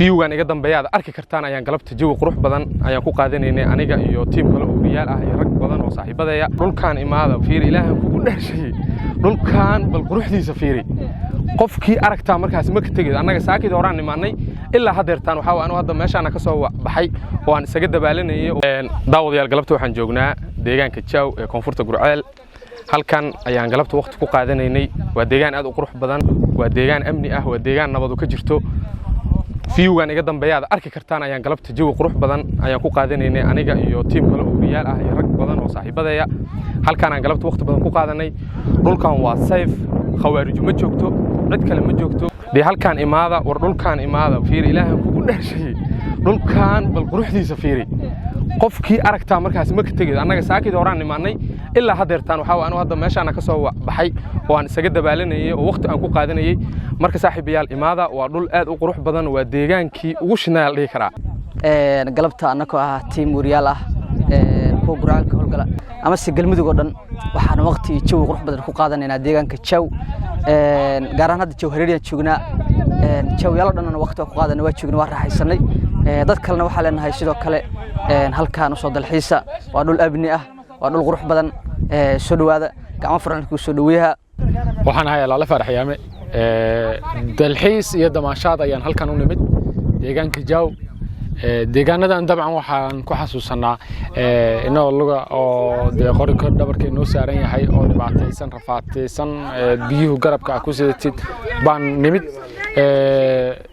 fiigan iga dambeeyaad arki kartaan ayaan galabta jawi qurux badan ayaan ku qaadanaynay aniga iyo team kale oo riyaal ah iyo rag badan oo saaxiibadaya dhulkaan imaada fiir ilaahan kugu dhaashay dhulkaan bal quruxdiisa fiiri qofkii aragtaa markaas ma ka tagay anaga saakid horaan imaanay ilaa hadeertaan waxa anu hadda meeshaana ka soo baxay oo aan isaga dabaalanayay daawadayaal galabta waxaan joognaa deegaanka Jaw ee koonfurta Gurceel halkan ayaan galabta waqti ku qaadanaynay waa deegaan aad u qurux badan waa deegaan amni ah waa deegaan nabad ka jirto fiigan iga dambeeyaad arki kartaan ayaan galabta jawi qurux badan ayaan ku qaadanaynay aniga iyo team kale oo riyaal ah iyo rag badan oo saaxiibadaya halkan aan galabta waqti badan ku qaadanay dhulkan waa safe khawaarij ma joogto cid kale ma joogto halkan imaada war dhulkan imaada fiir ilaahan kugu dhaashay dhulkan bal quruxdiisa fiiri qofkii aragtaa markaas ma ka tagay anaga saakid horaan imaanay ilaa hadeertaan waxa anu hadda meeshaana ka soo baxay oo aan isaga dabaalanayay oo waqti aan ku qaadanayay marka saaxiibayaal imaada waa dhul aad u qurux badan waa deegaankii ugu shinaal dhigi karaa galabta anako ah team riyaal ah ku Gurceel ka howlgala ama si galmudug oo dhan waxaan waqti jawi qurux badan ku qaadanaynaa deegaanka Jaw gaar ahaan hadda Jaw Hareeriya joognaa Jaw yaalo dhan waqti ku qaadanay waa joognaa waa raaxaysanay dad kalena waxa leenahay sidoo kale halkaan soo dalxiisa waa dhul abni ah waa dhul qurux badan soo dhawaada gacmo furan ku soo dhaweeyaha waxaan ahay la faraxyaame dalxiis iyo damaashaad ayaan halkaan u nimid deegaanka Jaw deegaanadan dabcan waxaan ku xasuusanaa inoo luga oo qorka dhabarka inoo saaran yahay oo dhibaataysan rafaataysan biyuhu garabka ku sidatid baan nimid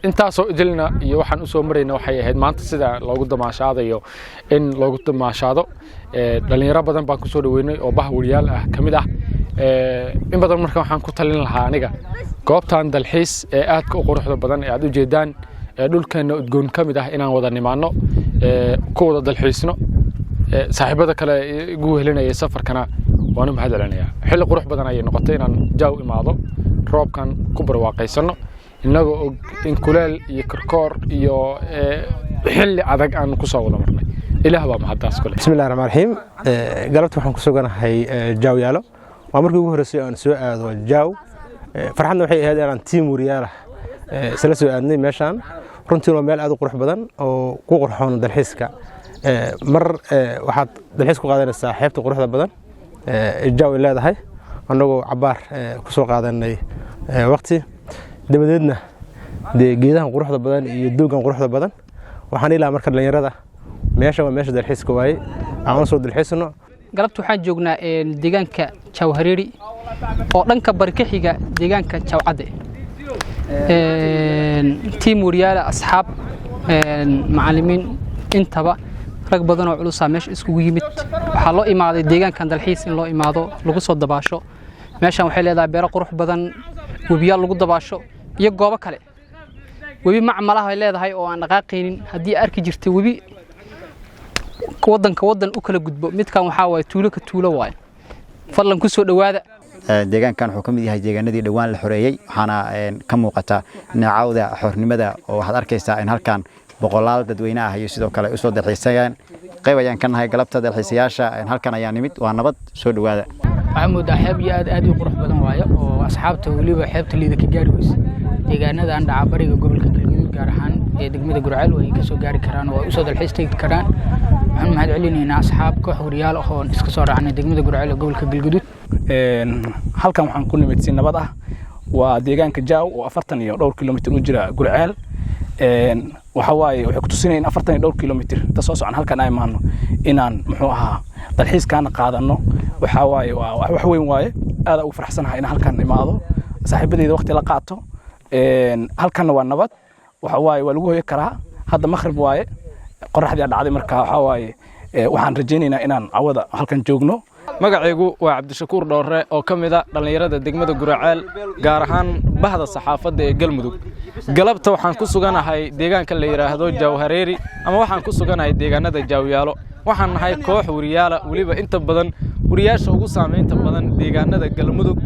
intaasoo idilna iyo waxaan u soo marayna waxay ahayd maanta sida loogu damaashaadayo in loogu damaashaado dhalinyaro badan baan ku soo dhaweynay oo bah wariyaal ah kamid ah in badan marka waxaan ku talin lahaa aniga goobtan dalxiis ee aadka u quruxda badan ee aad u jeedaan dhulkeena udgoon kamid ah inaan wada nimaano ku wada dalxiisno saaxiibada kale ugu helinaya safarkana waan u mahad celinayaa xilli qurux badan ayay noqotay inaan Jaw imaado roobkan ku barwaaqaysano inaga in kuleel iyo karkoor iyo xilli adag aan ku soo wada marnay ilaah baa mahadaas kale bismillaahir rahmaanir rahiim galabta waxaan ku suganahay Jaw yaalo waa markii ugu horeysay aan soo aado Jaw farxadna waxay ahayd inaan team riyaal isla soo aadnay meeshaan runtii waa meel aad u qurux badan oo ku qurxoon dalxiiska mar waxaad dalxiis ku qaadanaysaa xeebta quruxda badan Jaw leedahay anagoo cabaar ku soo qaadanay waqti dabadeedna geedahan quruxda badan iyo doogan quruxda badan waxaan ilaa marka dhalinyarada meesha waa meesha dalxiiska waay aan soo dalxiisno galabta waxaan joognaa deegaanka Jaw Hareeri oo dhanka barkaxiga deegaanka Jaw Cade team riyaal asxaab macallimiin intaba rag badan oo culus ah meesha iskugu yimid waxa loo imaaday deegaankan dalxiis in loo imaado lagu soo dabaasho meeshan waxay leedahay beero qurux badan webiyaal lagu dabaasho iyo goobo kale webi macmalaha ay leedahay oo aan dhaqaaqaynin hadii arki jirtay webi wadanka wadan u kala gudbo midkan waxa way tuulo ka tuulo waay fadlan ku soo dhawaada deegaankan wuxuu kamid yahay deegaanadii dhawaan la xoreeyay waxaana ka muuqata naacawda xornimada oo waxaad arkaysaa in halkan boqolaal dadweyne ah iyo sidoo kale u soo dalxiisayaan qayb ayaan ka nahay galabta dalxiisayaasha halkan ayaa nimid waa nabad soo dhawaada maxamuud xeeb iyo aad u qurux badan waayo oo asxaabta waliba xeebta liida ka gaari waysa deegaanadan dhaca bariga gobolka Galgaduud gaar ahaan ee degmada Gurceel way ka soo gaari karaan oo u soo dalxiis tagi karaan waxaan mahad celinaynaa asxaab koox wariyaal ah oo iska soo raacnay degmada Gurceel ee gobolka Galgaduud halkan waxaan ku nimid si nabad ah waa deegaanka Jaw oo 40 iyo dhowr kiiloomitir u jira Gurceel waxa waaye waxay ku tusinayeen 40 iyo dhowr kiiloomitir ta soo socon halkan ay maano inaan muxuu ahaa dalxiiskaana qaadano waxa waaye wax weyn waaye aad ugu faraxsanahay in halkan imaado saaxiibadeyda waqti la qaato halkan waa nabad waxa waaye waa lagu hooyo karaa hadda maghrib waaye qoraxdii dhacday marka waxa waaye waxaan rajaynaynaa inaan cawada halkan joogno magacaygu waa Cabdishakuur Dhoore oo kamid ah dhalinyarada degmada Gurceel gaar ahaan bahda saxaafadda ee Galmudug galabta waxaan ku suganahay deegaanka la yiraahdo Jaw Hareeri ama waxaan ku suganahay deegaanada Jaw yaalo waxaan nahay koox wariyaal waliba inta badan wariyaasha ugu saameynta badan deegaanada Galmudug